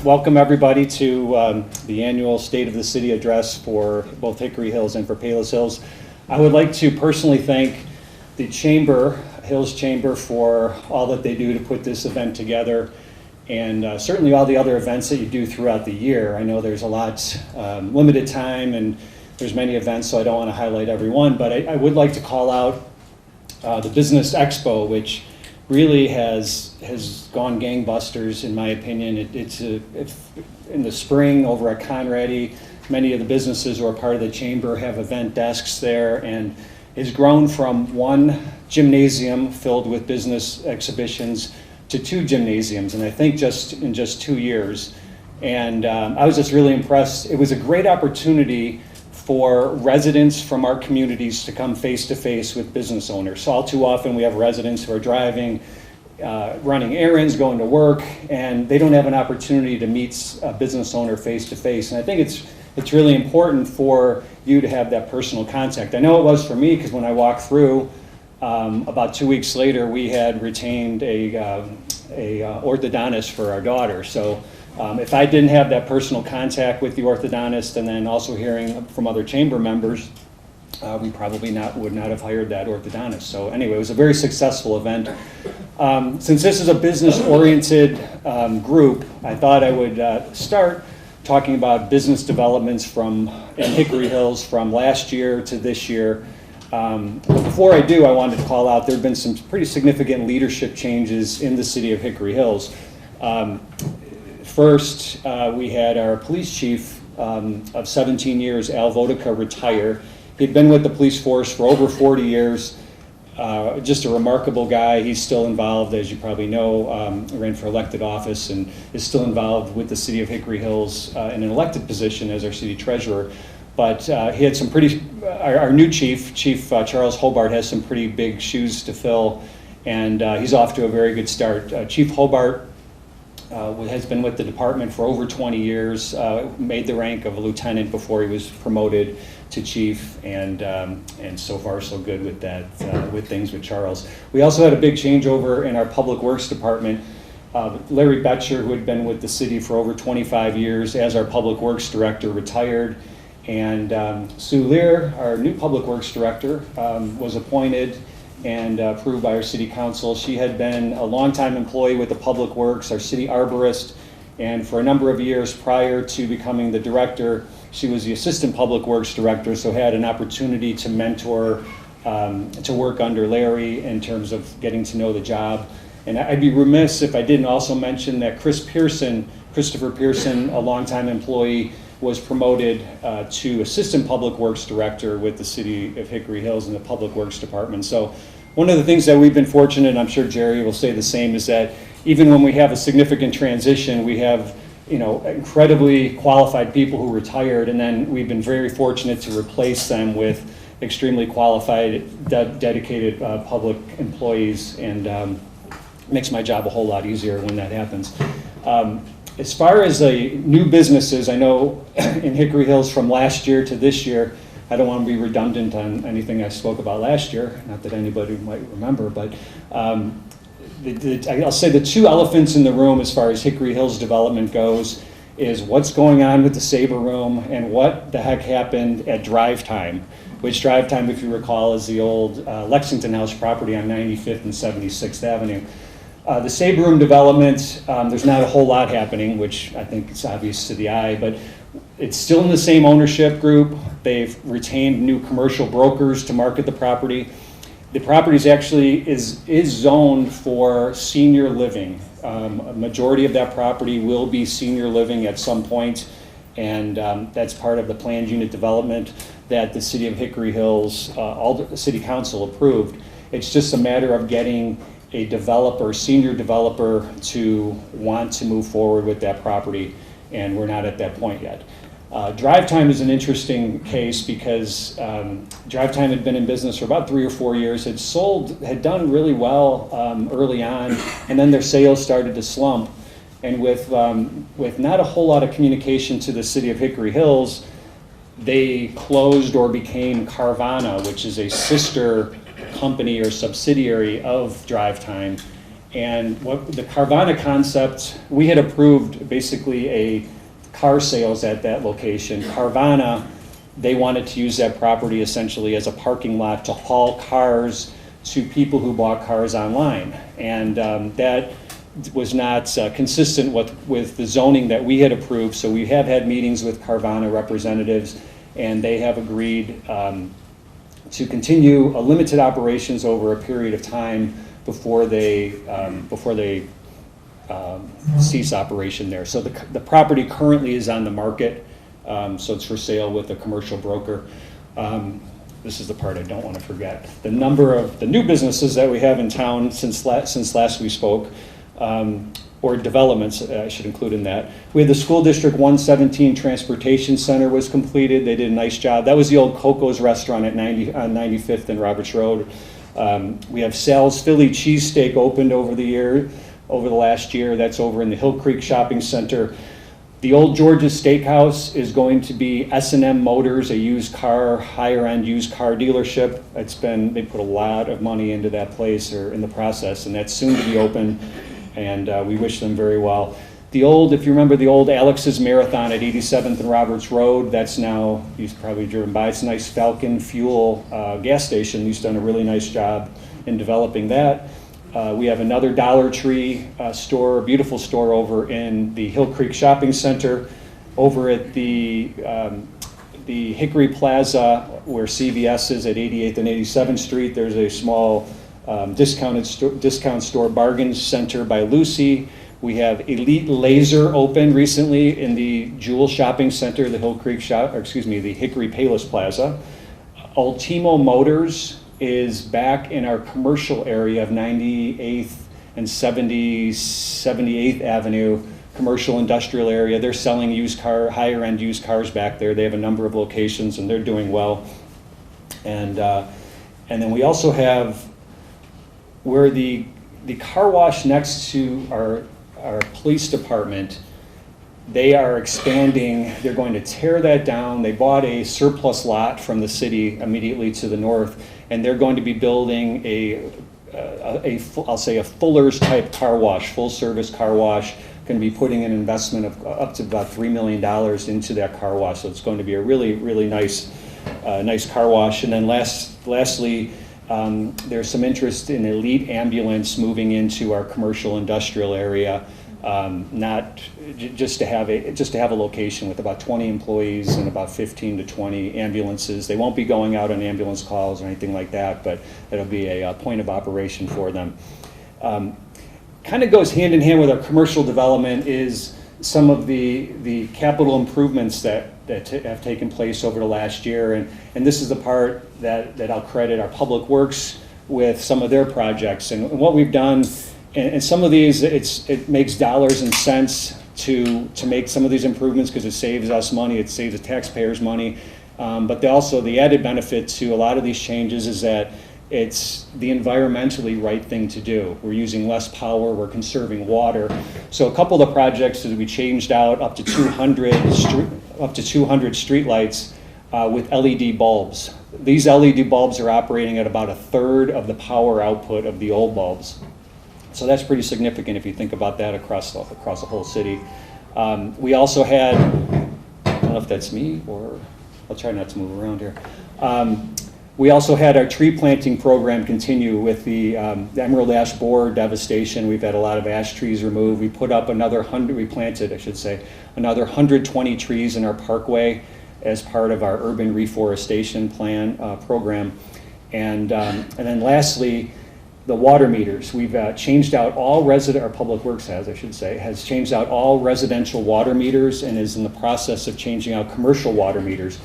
welcome everybody to the annual State of the City address for both Hickory Hills and for Palos Hills. I would like to personally thank the Chamber, Hills Chamber, for all that they do to put this event together, and certainly all the other events that you do throughout the year. I know there's a lot, limited time, and there's many events, so I don't want to highlight every one, but I would like to call out the Business Expo, which really has gone gangbusters in my opinion. It's in the spring over at Conradi. Many of the businesses who are part of the chamber have event desks there, and it's grown from one gymnasium filled with business exhibitions to 2 gymnasiums, and I think in just 2 years. And I was just really impressed. It was a great opportunity for residents from our communities to come face to face with business owners. So all too often we have residents who are driving, running errands, going to work, and they don't have an opportunity to meet a business owner face to face. And I think it's really important for you to have that personal contact. I know it was for me, because when I walked through, about 2 weeks later, we had retained a orthodontist for our daughter. So if I didn't have that personal contact with the orthodontist, and then also hearing from other chamber members, we probably would not have hired that orthodontist. So anyway, it was a very successful event. Since this is a business-oriented group, I thought I would start talking about business developments in Hickory Hills from last year to this year. Before I do, I wanted to call out there have been some pretty significant leadership changes in the city of Hickory Hills. First, we had our police chief of 17 years, Al Vodica, retire. He'd been with the police force for over 40 years. Just a remarkable guy. He's still involved, as you probably know, ran for elected office and is still involved with the city of Hickory Hills in an elected position as our city treasurer. But he had some our new chief, Charles Hobart, has some pretty big shoes to fill, and he's off to a very good start. Chief Hobart has been with the department for over 20 years, made the rank of a lieutenant before he was promoted to chief, and so far so good with that, with things with Charles. We also had a big changeover in our public works department. Larry Betcher, who had been with the city for over 25 years as our public works director, retired, and Sue Lear, our new public works director, was appointed and approved by our city council. She had been a longtime employee with the Public Works, our city arborist, and for a number of years prior to becoming the director, she was the assistant Public Works director, so had an opportunity to mentor, to work under Larry in terms of getting to know the job. And I'd be remiss if I didn't also mention that Christopher Pearson, a longtime employee, was promoted to assistant Public Works director with the city of Hickory Hills in the Public Works department. So one of the things that we've been fortunate, and I'm sure Jerry will say the same, is that even when we have a significant transition, we have incredibly qualified people who retired, and then we've been very fortunate to replace them with extremely qualified, dedicated public employees, and makes my job a whole lot easier when that happens. As far as new businesses, I know in Hickory Hills from last year to this year, I don't want to be redundant on anything I spoke about last year, not that anybody might remember, but I'll say the 2 elephants in the room as far as Hickory Hills development goes is what's going on with the Sabre Room and what the heck happened at Drive Time, which Drive Time, if you recall, is the old Lexington House property on 95th and 76th Avenue. The Sabre Room development, there's not a whole lot happening, which I think is obvious to the eye, but it's still in the same ownership group. They've retained new commercial brokers to market the property. The property actually is zoned for senior living. A majority of that property will be senior living at some point, and that's part of the planned unit development that the city of Hickory Hills, all the city council approved. It's just a matter of getting a developer, senior developer, to want to move forward with that property, and we're not at that point yet. Drive Time is an interesting case because Drive Time had been in business for about 3 or 4 years, had done really well early on, and then their sales started to slump. And with not a whole lot of communication to the city of Hickory Hills, they closed or became Carvana, which is a sister company or subsidiary of Drive Time. And what the Carvana concept, we had approved basically a car sales at that location. Carvana, they wanted to use that property essentially as a parking lot to haul cars to people who bought cars online. And that was not consistent with the zoning that we had approved. So we have had meetings with Carvana representatives, and they have agreed to continue a limited operations over a period of time before they cease operation there. So the property currently is on the market, so it's for sale with a commercial broker. This is the part I don't want to forget. The number of the new businesses that we have in town since last we spoke, or developments, I should include in that. We had the School District 117 Transportation Center was completed. They did a nice job. That was the old Coco's restaurant at 95th and Roberts Road. We have Sal's Philly Cheesesteak opened over the last year. That's over in the Hill Creek Shopping Center. The old George's Steakhouse is going to be S&M Motors, a higher-end used car dealership. They put a lot of money into that place, or in the process, and that's soon to be open, and we wish them very well. If you remember the old Alex's Marathon at 87th and Roberts Road, that's now, you've probably driven by, it's a nice Falcon Fuel gas station. He's done a really nice job in developing that. We have another Dollar Tree store, a beautiful store over in the Hill Creek Shopping Center. Over at the Hickory Plaza, where CVS is at 88th and 87th Street, there's a small discount store, Bargain Center by Lucy. We have Elite Laser open recently in the Jewel Shopping Center, the the Hickory Palos Plaza. Ultimo Motors is back in our commercial area of 98th and 78th Avenue, commercial industrial area. They're selling higher end used cars back there. They have a number of locations and they're doing well. And then we also have where the car wash next to our police department, they are expanding. They're going to tear that down. They bought a surplus lot from the city immediately to the north, and they're going to be building I'll say a Fuller's type car wash, full service car wash. Going to be putting an investment of up to about $3 million into that car wash. So it's going to be a really, really nice car wash. And then lastly, there's some interest in Elite Ambulance moving into our commercial industrial area, not just to have a location with about 20 employees and about 15 to 20 ambulances. They won't be going out on ambulance calls or anything like that, but it'll be a point of operation for them. Kind of goes hand in hand with our commercial development is some of the capital improvements that have taken place over the last year, and this is the part that I'll credit our Public Works with some of their projects and what we've done. And some of these, it makes dollars and cents to make some of these improvements because it saves us money, it saves the taxpayers money. But the added benefit to a lot of these changes is that it's the environmentally right thing to do. We're using less power, we're conserving water. So a couple of the projects is we changed out up to 200 streetlights with LED bulbs. These LED bulbs are operating at about a third of the power output of the old bulbs. So that's pretty significant if you think about that across the whole city. We also had, I don't know if that's me or I'll try not to move around here. We also had our tree planting program continue with the emerald ash borer devastation. We've had a lot of ash trees removed. We put up another 120 trees in our parkway as part of our urban reforestation plan program. And then lastly, the water meters. We've changed out all our Public Works has changed out all residential water meters and is in the process of changing out commercial water meters.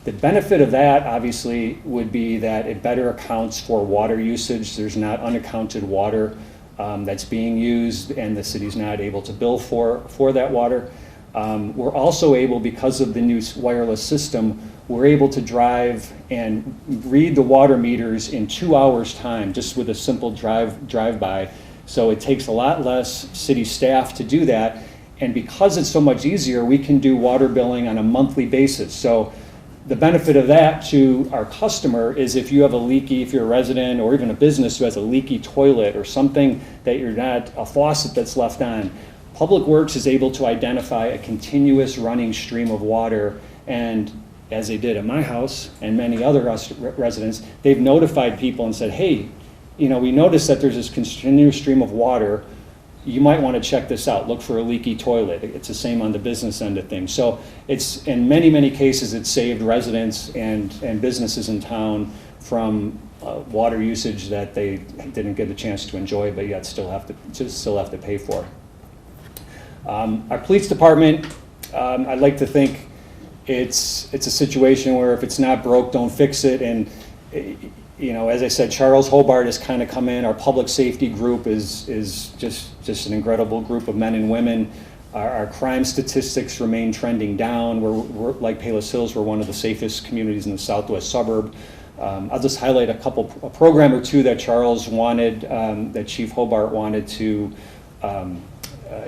The benefit of that, obviously, would be that it better accounts for water usage. There's not unaccounted water that's being used, and the city's not able to bill for that water. We're also able, because of the new wireless system, we're able to drive and read the water meters in 2 hours' time, just with a simple drive-by. So it takes a lot less city staff to do that, and because it's so much easier, we can do water billing on a monthly basis. So The benefit of that to our customer is if you're a resident or even a business who has a leaky toilet or something that a faucet that's left on, Public Works is able to identify a continuous running stream of water, and as they did at my house and many other residents, they've notified people and said, hey, we noticed that there's this continuous stream of water. You might want to check this out. Look for a leaky toilet. It's the same on the business end of things. So it's, in many, many cases, it's saved residents and businesses in town from water usage that they didn't get a chance to enjoy, but yet still have to pay for. Our police department, I'd like to think it's a situation where if it's not broke, don't fix it. And as I said, Charles Hobart has kind of come in. Our public safety group is just an incredible group of men and women. Our crime statistics remain trending down. We're like Palos Hills, we're one of the safest communities in the southwest suburb. I'll just highlight a program or two that Charles wanted, that Chief Hobart wanted to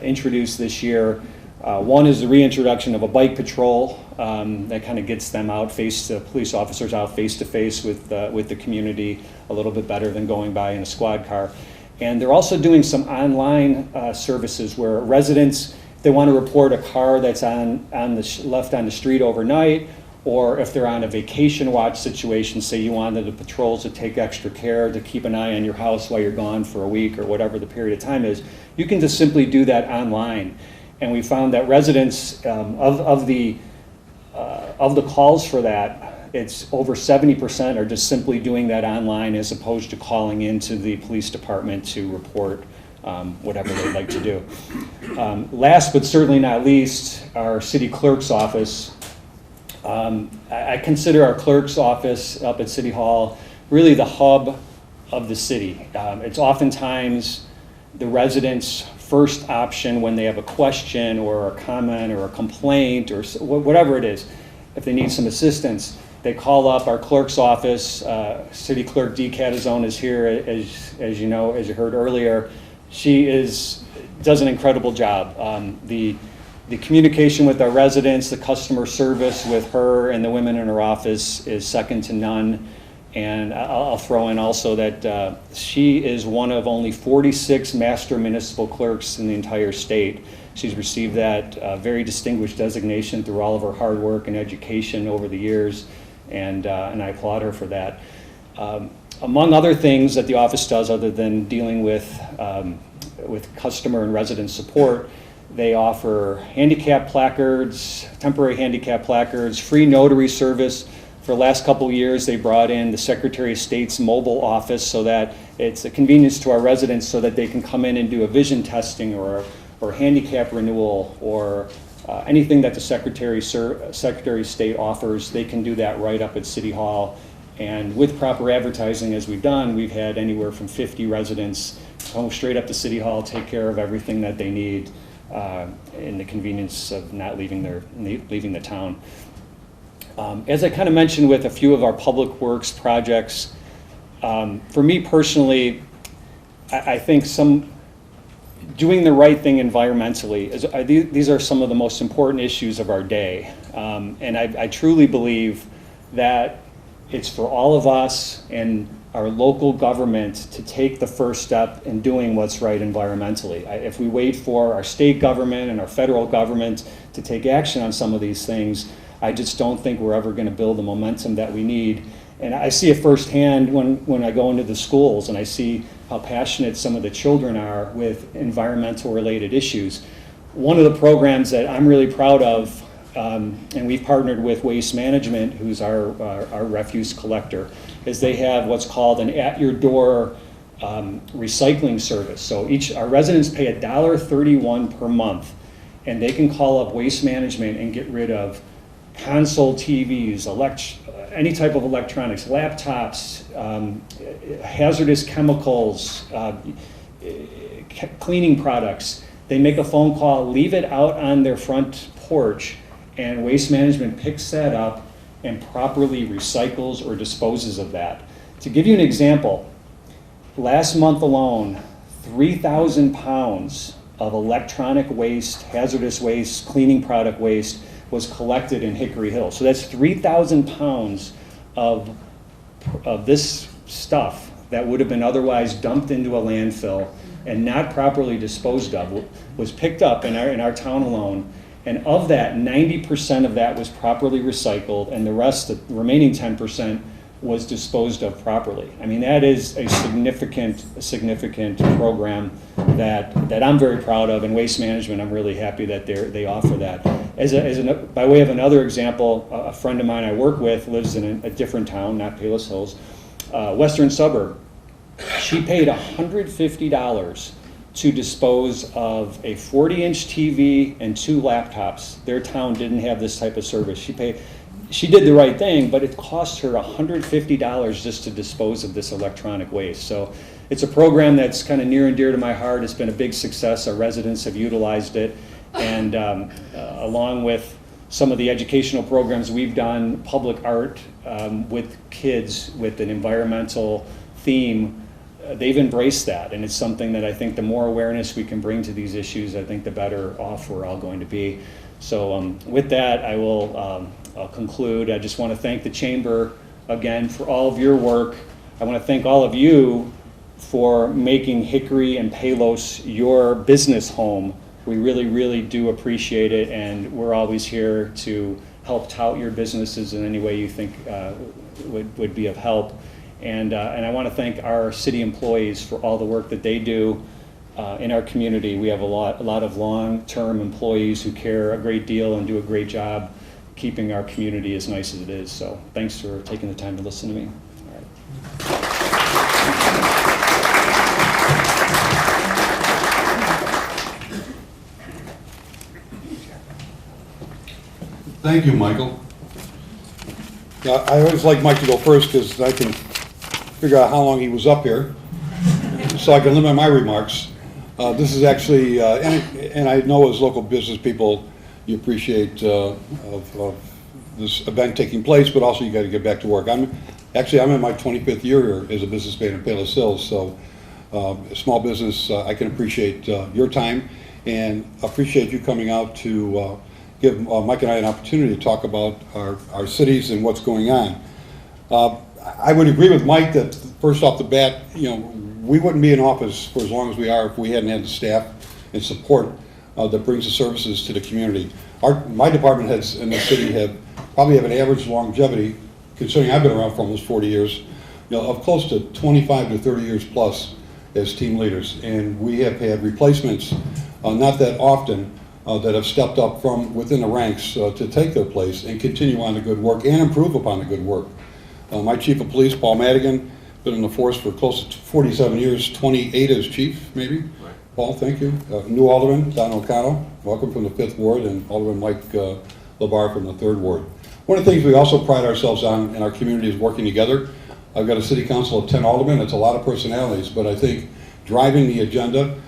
introduce this year. One is the reintroduction of a bike patrol that kind of gets them police officers out face to face with the community a little bit better than going by in a squad car. And they're also doing some online services where residents, if they want to report a car that's left on the street overnight, or if they're on a vacation watch situation, say you wanted the patrols to take extra care to keep an eye on your house while you're gone for a week or whatever the period of time is, you can just simply do that online. And we found that residents of the calls for that, it's over 70% are just simply doing that online as opposed to calling into the police department to report whatever they'd like to do. Last but certainly not least, our city clerk's office. I consider our clerk's office up at City Hall really the hub of the city. It's oftentimes the residents' first option when they have a question or a comment or a complaint or whatever it is. If they need some assistance, they call up our clerk's office. City Clerk Dee Catazone is here, as you heard earlier. She does an incredible job. The communication with our residents, the customer service with her and the women in her office is second to none. And I'll throw in also that she is one of only 46 master municipal clerks in the entire state. She's received that very distinguished designation through all of her hard work and education over the years, and I applaud her for that. Among other things that the office does other than dealing with customer and resident support, they offer handicap placards, temporary handicap placards, free notary service. For the last couple of years, they brought in the Secretary of State's mobile office so that it's a convenience to our residents so that they can come in and do a vision testing or handicap renewal or anything that the Secretary of State offers. They can do that right up at City Hall. And with proper advertising, as we've done, we've had anywhere from 50 residents come straight up to City Hall, take care of everything that they need in the convenience of not leaving the town. As I kind of mentioned with a few of our public works projects, for me personally, I think doing the right thing environmentally, these are some of the most important issues of our day. And I truly believe that it's for all of us and our local government to take the first step in doing what's right environmentally. If we wait for our state government and our federal government to take action on some of these things, I just don't think we're ever going to build the momentum that we need. And I see it firsthand when I go into the schools and I see how passionate some of the children are with environmental related issues. One of the programs that I'm really proud of, and we've partnered with Waste Management, who's our refuse collector, is they have what's called an at-your-door recycling service. So our residents pay $1.31 per month, and they can call up Waste Management and get rid of console TVs, any type of electronics, laptops, hazardous chemicals, cleaning products. They make a phone call, leave it out on their front porch, and Waste Management picks that up and properly recycles or disposes of that. To give you an example, last month alone, 3,000 pounds of electronic waste, hazardous waste, cleaning product waste was collected in Hickory Hill. So that's 3,000 pounds of this stuff that would have been otherwise dumped into a landfill and not properly disposed of was picked up in our town alone. And of that, 90% of that was properly recycled, and the rest, the remaining 10%, was disposed of properly. I mean, that is a significant program that I'm very proud of, and Waste Management, I'm really happy that they offer that. By way of another example, a friend of mine I work with lives in a different town, not Palos Hills, western suburb. She paid $150 to dispose of a 40-inch TV and 2 laptops. Their town didn't have this type of service. She did the right thing, but it cost her $150 just to dispose of this electronic waste. So it's a program that's kind of near and dear to my heart. It's been a big success. Our residents have utilized it. And along with some of the educational programs we've done, public art with kids with an environmental theme, they've embraced that. And it's something that I think the more awareness we can bring to these issues, I think the better off we're all going to be. So with that, I'll conclude. I just want to thank the Chamber again for all of your work. I want to thank all of you for making Hickory and Palos your business home. We really, really do appreciate it, and we're always here to help tout your businesses in any way you think would be of help. And I want to thank our city employees for all the work that they do in our community. We have a lot of long-term employees who care a great deal and do a great job keeping our community as nice as it is. So thanks for taking the time to listen to me. All right. Thank you, Michael. I always like Mike to go first because I can figure out how long he was up here, so I can limit my remarks. This is actually, and I know as local business people, you appreciate of this event taking place, but also you got to get back to work. I'm in my 25th year as a businessman in Palos Hills, so a small business, I can appreciate your time and appreciate you coming out to give Mike and I an opportunity to talk about our cities and what's going on. I would agree with Mike that first off the bat, we wouldn't be in office for as long as we are if we hadn't had the staff and support that brings the services to the community. My department heads in the city probably have an average longevity, considering I've been around for almost 40 years, of close to 25 to 30 years plus as team leaders. And we have had replacements, not that often, that have stepped up from within the ranks to take their place and continue on the good work and improve upon the good work. My chief of police, Paul Madigan, been in the force for close to 47 years, 28 as chief, maybe. Right. Paul, thank you. New Alderman, Don O'Connell, welcome from the 5th Ward, and Alderman Mike LaBar from the 3rd Ward. One of the things we also pride ourselves on in our community is working together. I've got a city council of 10 aldermen. It's a lot of personalities, but I think driving the agenda,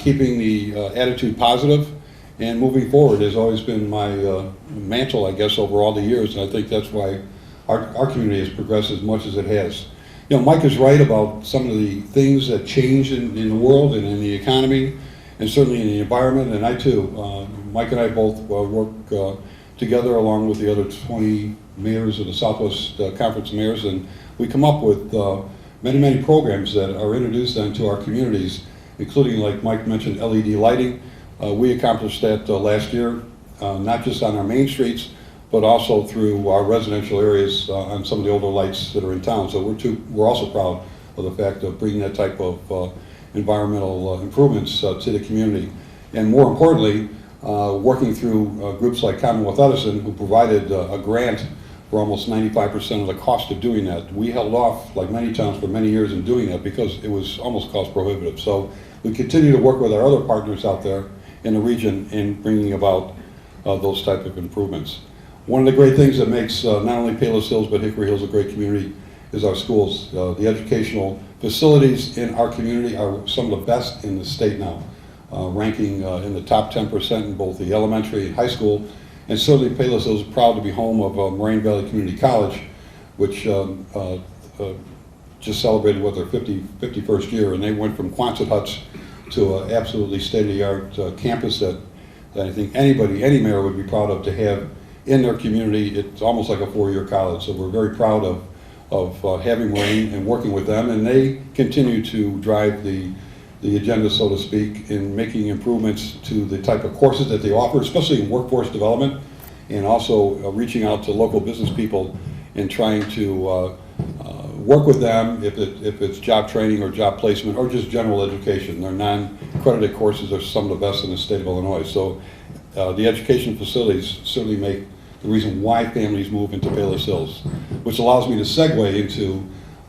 keeping the attitude positive, and moving forward has always been my mantle, I guess, over all the years, and I think that's why our community has progressed as much as it has. Mike is right about some of the things that change in the world and in the economy, and certainly in the environment, and I too. Mike and I both work together along with the other 20 mayors of the Southwest Conference of Mayors, and we come up with many programs that are introduced into our communities, including, like Mike mentioned, LED lighting. We accomplished that last year, not just on our main streets, but also through our residential areas on some of the older lights that are in town. So we're also proud of the fact of bringing that type of environmental improvements to the community. And more importantly, working through groups like Commonwealth Edison, who provided a grant for almost 95% of the cost of doing that. We held off, like many towns, for many years in doing that because it was almost cost prohibitive. So we continue to work with our other partners out there in the region in bringing about those type of improvements. One of the great things that makes not only Palos Hills but Hickory Hills a great community is our schools. The educational facilities in our community are some of the best in the state now, ranking in the top 10% in both the elementary and high school. And certainly Palos Hills is proud to be home of Moraine Valley Community College, which just celebrated their 51st year, and they went from Quonset huts to an absolutely state-of-the-art campus that I think any mayor would be proud of to have in their community. It's almost like a four-year college, so we're very proud of having Wayne and working with them, and they continue to drive the agenda, so to speak, in making improvements to the type of courses that they offer, especially in workforce development, and also reaching out to local business people and trying to work with them if it's job training or job placement or just general education. Their non-accredited courses are some of the best in the state of Illinois. So the education facilities certainly make the reason why families move into Palos Hills, which allows me to segue into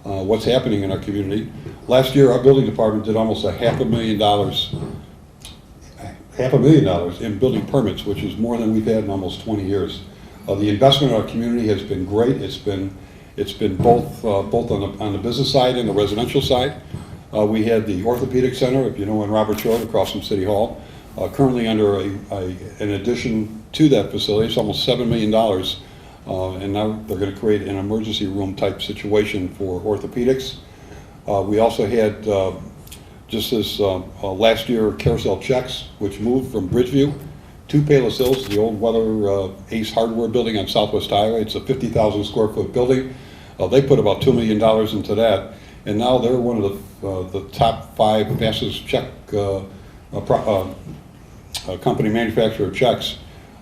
what's happening in our community. Last year, our building department did almost $500,000 in building permits, which is more than we've had in almost 20 years. The investment in our community has been great. It's been both on the business side and the residential side. We had the orthopedic center, if you know, on Roberts Road across from City Hall, currently under an addition to that facility. It's almost $7 million, and now they're going to create an emergency room type situation for orthopedics. We also had just this last year carousel checks, which moved from Bridgeview to Palos Hills, the old Weather Ace Hardware building on Southwest Highway. It's a 50,000 square foot building. They put about $2 million into that, and now they're one of the top 5 fastest check company manufacturer of checks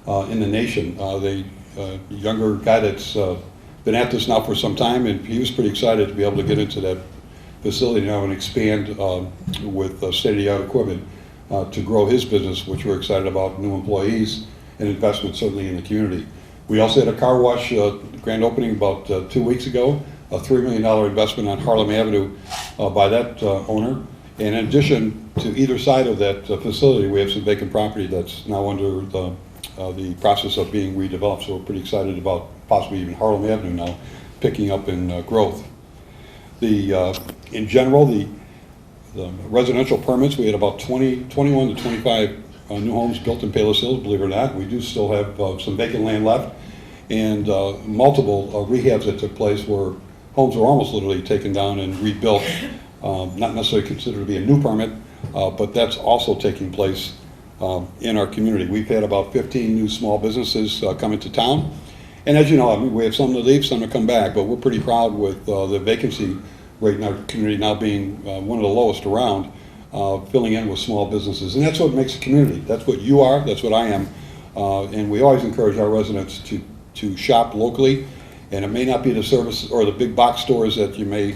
in the nation. The younger guy that's been at this now for some time, and he was pretty excited to be able to get into that facility now and expand with state-of-the-art equipment to grow his business, which we're excited about, new employees and investment certainly in the community. We also had a car wash grand opening about 2 weeks ago, a $3 million investment on Harlem Avenue by that owner. And in addition to either side of that facility, we have some vacant property that's now under the process of being redeveloped. So we're pretty excited about possibly even Harlem Avenue now picking up in growth. In general, the residential permits, we had about 21 to 25 new homes built in Palos Hills, believe it or not. We do still have some vacant land left, and multiple rehabs that took place where homes were almost literally taken down and rebuilt, not necessarily considered to be a new permit, but that's also taking place in our community. We've had about 15 new small businesses come into town, and as you know, I mean, we have some to leave, some to come back, but we're pretty proud with the vacancy rate in our community now being one of the lowest around, filling in with small businesses. And that's what makes a community. That's what you are, that's what I am. And we always encourage our residents to shop locally. And it may not be the service or the big box stores that you may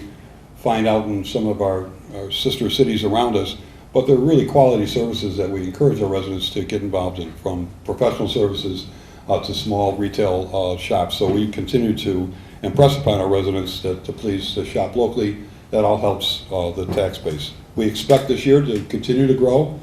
find out in some of our sister cities around us, but they're really quality services that we encourage our residents to get involved in, from professional services to small retail shops. So we continue to impress upon our residents to please shop locally. That all helps the tax base. We expect this year to continue to grow.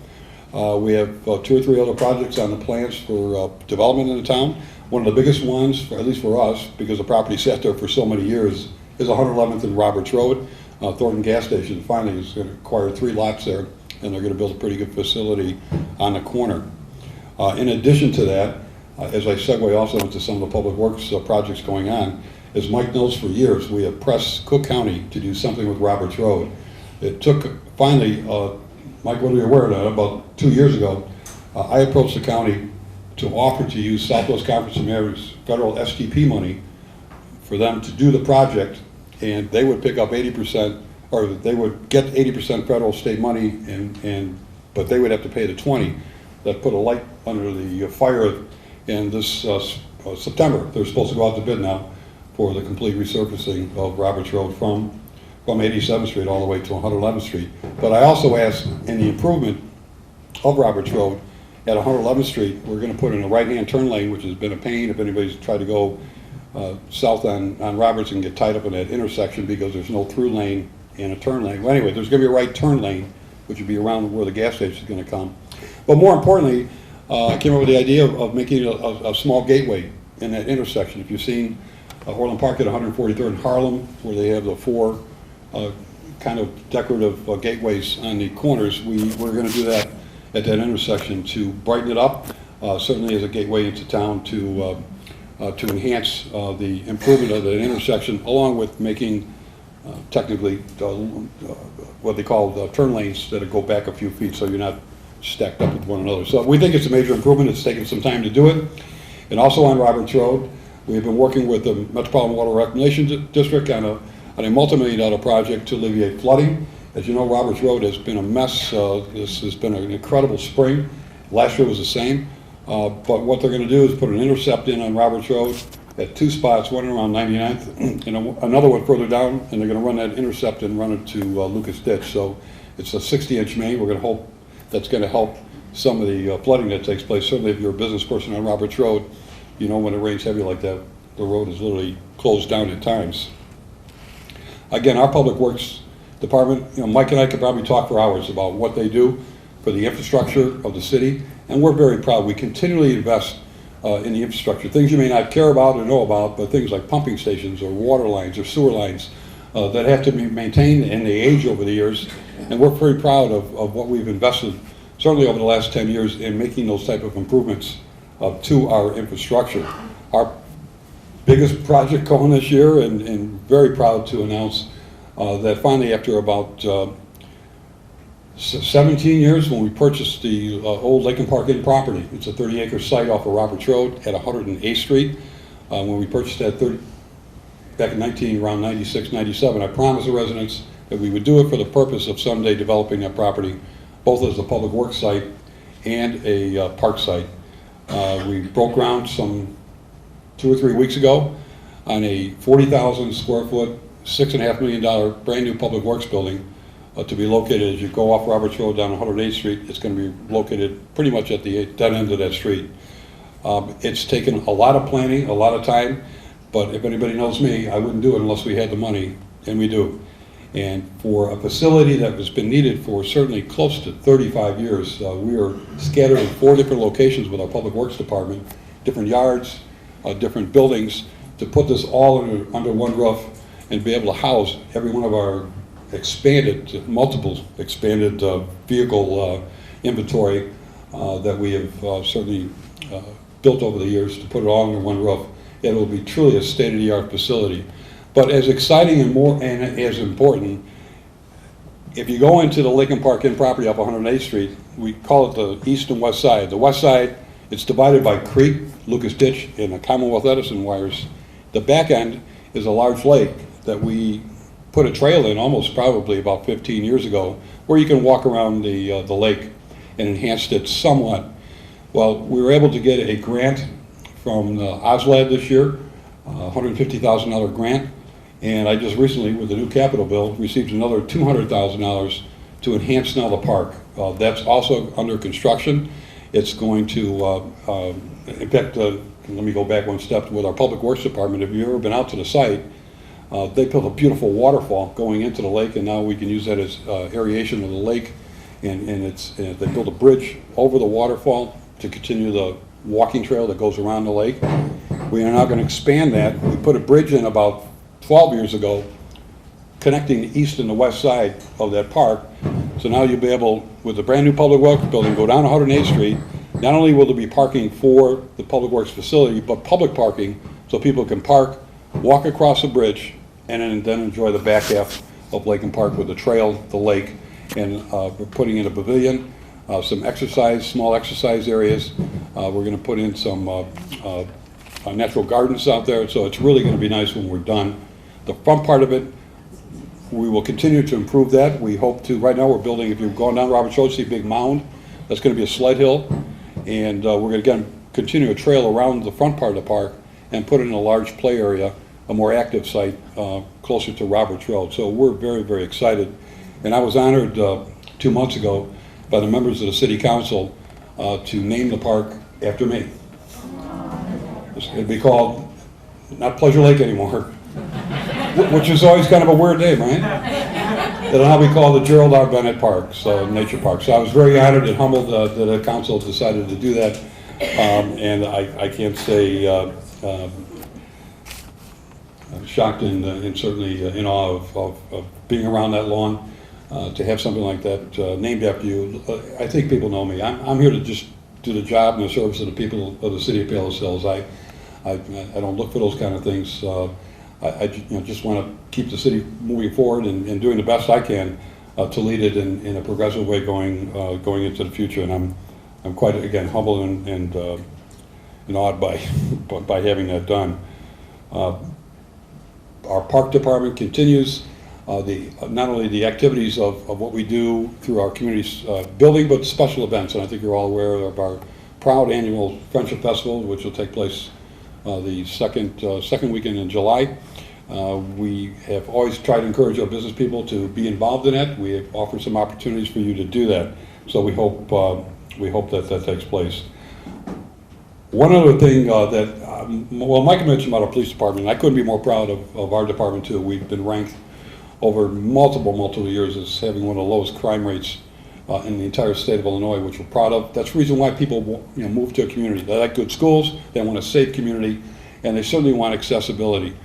We have 2 or 3 other projects on the plans for development in the town. One of the biggest ones, at least for us, because the property sat there for so many years, is 111th and Roberts Road. Thornton Gas Station finally is going to acquire 3 lots there, and they're going to build a pretty good facility on the corner. In addition to that, as I segue also into some of the public works projects going on, as Mike knows, for years we have pressed Cook County to do something with Roberts Road. It took, finally, Mike, whether you're aware of that, about 2 years ago, I approached the county to offer to use Southwest Conference of Mayors federal STP money for them to do the project, and they would pick up 80%, or they would get 80% federal state money, but they would have to pay the 20. That put a light under the fire in this September. They're supposed to go out to bid now for the complete resurfacing of Roberts Road from 87th Street all the way to 111th Street. But I also asked in the improvement of Roberts Road at 111th Street, we're going to put in a right-hand turn lane, which has been a pain if anybody's tried to go south on Roberts and get tied up in that intersection because there's no through lane and a turn lane. Well, anyway, there's going to be a right turn lane, which would be around where the gas station is going to come. But more importantly, I came up with the idea of making a small gateway in that intersection. If you've seen Orland Park at 143rd and Harlem, where they have the 4 kind of decorative gateways on the corners, we're going to do that at that intersection to brighten it up, certainly as a gateway into town to enhance the improvement of the intersection, along with making technically what they call turn lanes that go back a few feet so you're not stacked up with one another. So we think it's a major improvement. It's taken some time to do it. And also on Roberts Road, we've been working with the Metropolitan Water Reclamation District on a multi-million-dollar project to alleviate flooding. As you know, Roberts Road has been a mess. This has been an incredible spring. Last year was the same. But what they're going to do is put an intercept in on Roberts Road at 2 spots, one around 99th and another one further down, and they're going to run that intercept and run it to Lucas Ditch. So it's a 60-inch main. We're going to hope that's going to help some of the flooding that takes place. Certainly if you're a business person on Roberts Road, you know when it rains heavy like that, the road is literally closed down at times. Again, our Public Works Department, Mike and I could probably talk for hours about what they do for the infrastructure of the city, and we're very proud. We continually invest in the infrastructure, things you may not care about or know about, but things like pumping stations or water lines or sewer lines that have to be maintained, and they age over the years. And we're very proud of what we've invested, certainly over the last 10 years, in making those type of improvements to our infrastructure. Our biggest project going this year, and very proud to announce that finally, after about 17 years, when we purchased the old Lake and Park Inn property, it's a 30-acre site off of Roberts Road at 108th Street. When we purchased that back in around 96, 97, I promised the residents that we would do it for the purpose of someday developing that property, both as a public works site and a park site. We broke ground some 2 or 3 weeks ago on a 40,000 square foot, $6.5 million brand new public works building to be located as you go off Roberts Road down 108th Street. It's going to be located pretty much at the dead end of that street. It's taken a lot of planning, a lot of time, but if anybody knows me, I wouldn't do it unless we had the money, and we do. And for a facility that has been needed for certainly close to 35 years, we are scattered in 4 different locations with our Public Works Department, different yards, different buildings, to put this all under one roof and be able to house every one of our multiple expanded vehicle inventory that we have certainly built over the years, to put it all under one roof. It will be truly a state-of-the-art facility. But as exciting and as important, if you go into the Lake and Park Inn property up 108th Street, we call it the east and west side. The west side, it's divided by creek, Lucas Ditch, and the Commonwealth Edison wires. The back end is a large lake that we put a trail in almost probably about 15 years ago, where you can walk around the lake, and enhanced it somewhat. Well, we were able to get a grant from OSLAD this year, $150,000 grant, and I just recently, with the new capital bill, received another $200,000 to enhance now the park. That's also under construction. It's going to, in fact, let me go back one step with our Public Works Department. If you've ever been out to the site, they built a beautiful waterfall going into the lake, and now we can use that as aeration of the lake. And they built a bridge over the waterfall to continue the walking trail that goes around the lake. We are now going to expand that. We put a bridge in about 12 years ago, connecting the east and the west side of that park. So now you'll be able, with the brand new Public Works building, go down 108th Street. Not only will there be parking for the Public Works facility, but public parking, so people can park, walk across the bridge, and then enjoy the back half of Lake and Park with the trail, the lake, and we're putting in a pavilion, some small exercise areas. We're going to put in some natural gardens out there, so it's really going to be nice when we're done. The front part of it, we will continue to improve that. We hope to, right now we're building, if you've gone down Roberts Road, see a big mound, that's going to be a sled hill, and we're going to again continue a trail around the front part of the park and put in a large play area, a more active site closer to Roberts Road. So we're very, very excited. And I was honored 2 months ago by the members of the City Council to name the park after me. It'd be called, not Pleasure Lake anymore, which is always kind of a weird name, right? It'll now be called the Gerald R. Bennett Park, so Nature Park. So I was very honored and humbled that the council decided to do that. And I can't say I'm shocked and certainly in awe of being around that long. To have something like that named after you. I think people know me. I'm here to just do the job and the service of the people of the city of Palos Hills. I don't look for those kind of things. just want to keep the city moving forward and doing the best I can to lead it in a progressive way going into the future. And I'm quite, again, humbled and awed by having that done. Our park department continues not only the activities of what we do through our community's building, but special events. And I think you're all aware of our proud annual Friendship Festival, which will take place the second weekend in July. We have always tried to encourage our business people to be involved in it. We have offered some opportunities for you to do that. So we hope that takes place. One other thing Mike mentioned about our police department, and I couldn't be more proud of our department too. We've been ranked over multiple years as having one of the lowest crime rates in the entire state of Illinois, which we're proud of. That's the reason why people move to a community. They like good schools, they want a safe community, and they certainly want accessibility.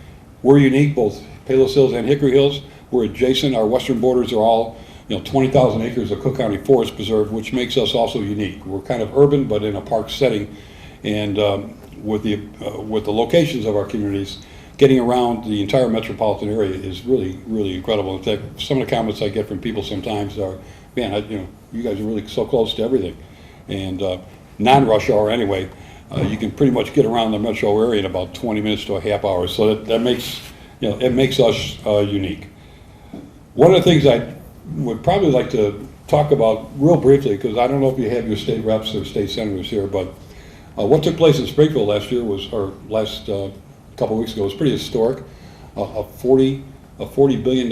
We're unique, both Palos Hills and Hickory Hills. We're adjacent. Our western borders are all 20,000 acres of Cook County Forest Preserve, which makes us also unique. We're kind of urban, but in a park setting, and with the locations of our communities, getting around the entire metropolitan area is really incredible. In fact, some of the comments I get from people sometimes are, "Man, you guys are really so close to everything," and non-rush hour anyway. You can pretty much get around the metro area in about 20 minutes to a half hour. So that makes it makes us unique. One of the things I would probably like to talk about real briefly, because I don't know if you have your state reps or state senators here, but what took place in Springfield last couple of weeks ago was pretty historic. A $40 billion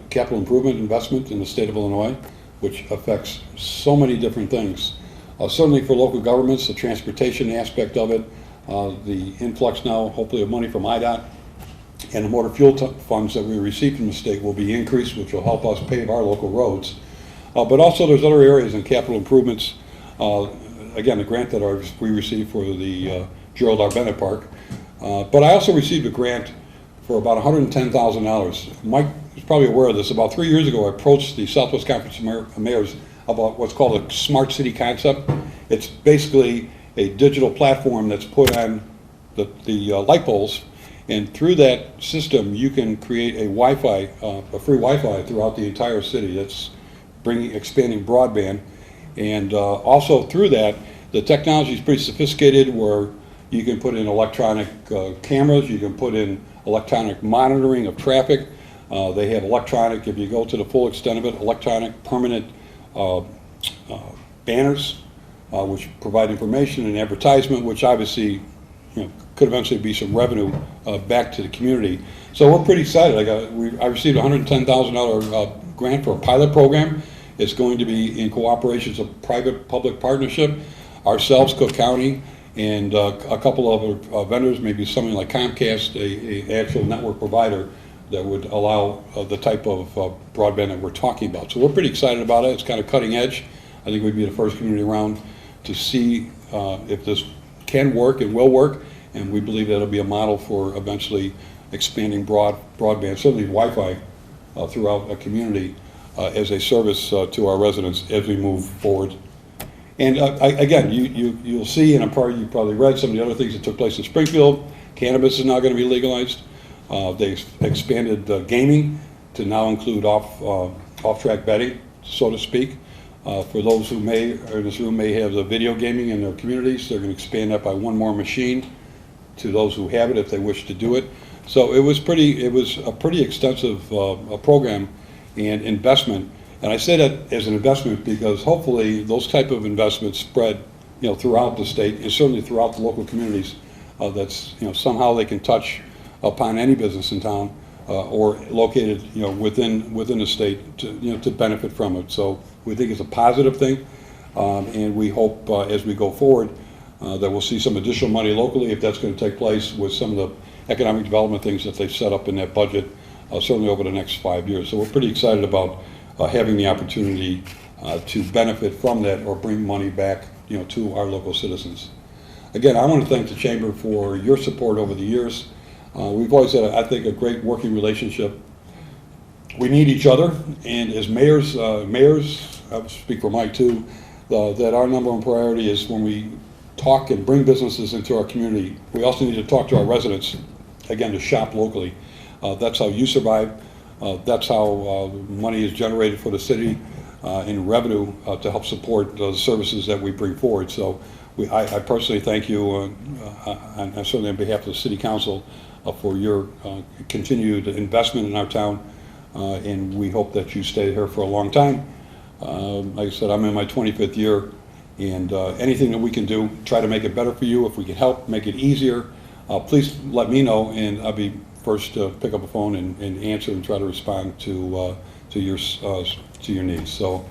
capital improvement investment in the state of Illinois, which affects so many different things. Certainly for local governments, the transportation aspect of it, the influx now, hopefully, of money from IDOT, and the motor fuel funds that we receive from the state will be increased, which will help us pave our local roads. But also there's other areas in capital improvements. Again, the grant that we received for the Gerald R. Bennett Park. But I also received a grant for about $110,000. Mike is probably aware of this. About 3 years ago, I approached the Southwest Conference of Mayors about what's called a smart city concept. It's basically a digital platform that's put on the light poles, and through that system you can create a Wi-Fi, a free Wi-Fi throughout the entire city. That's expanding broadband, and also through that, the technology is pretty sophisticated, where you can put in electronic cameras, you can put in electronic monitoring of traffic. They have electronic, if you go to the full extent of it, electronic permanent banners, which provide information and advertisement, which obviously could eventually be some revenue back to the community. So we're pretty excited. I received a $110,000 grant for a pilot program. It's going to be in cooperation, it's a private-public partnership. Ourselves, Cook County, and a couple of other vendors, maybe something like Comcast, a actual network provider that would allow the type of broadband that we're talking about. So we're pretty excited about it. It's kind of cutting edge. I think we'd be the first community around to see if this can work and will work, and we believe that'll be a model for eventually expanding broadband, certainly Wi-Fi, throughout a community as a service to our residents as we move forward. And again, you'll see, and you probably read some of the other things that took place in Springfield. Cannabis is now going to be legalized. They expanded gaming to now include off-track betting, so to speak. For those who in this room may have the video gaming in their communities, they're going to expand that by one more machine to those who have it if they wish to do it. So it was a pretty extensive program and investment. And I say that as an investment because hopefully those type of investments spread throughout the state and certainly throughout the local communities. That's somehow they can touch upon any business in town or located within the state to benefit from it. So we think it's a positive thing, and we hope as we go forward that we'll see some additional money locally if that's going to take place with some of the economic development things that they've set up in that budget, certainly over the next 5 years. So we're pretty excited about having the opportunity to benefit from that or bring money back to our local citizens. Again, I want to thank the Chamber for your support over the years. We've always had, I think, a great working relationship. We need each other, and as mayors, I'll speak for Mike too, that our number one priority is when we talk and bring businesses into our community, we also need to talk to our residents again, to shop locally. That's how you survive. That's how money is generated for the city in revenue to help support the services that we bring forward. So I personally thank you, and certainly on behalf of the City Council, for your continued investment in our town, and we hope that you stay here for a long time. Like I said, I'm in my 25th year, and anything that we can do, try to make it better for you. If we can help make it easier, please let me know, and I'll be first to pick up a phone and answer and try to respond to your needs. So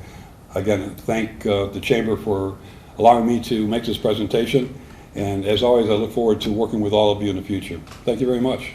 again, thank the Chamber for allowing me to make this presentation, and as always, I look forward to working with all of you in the future. Thank you very much.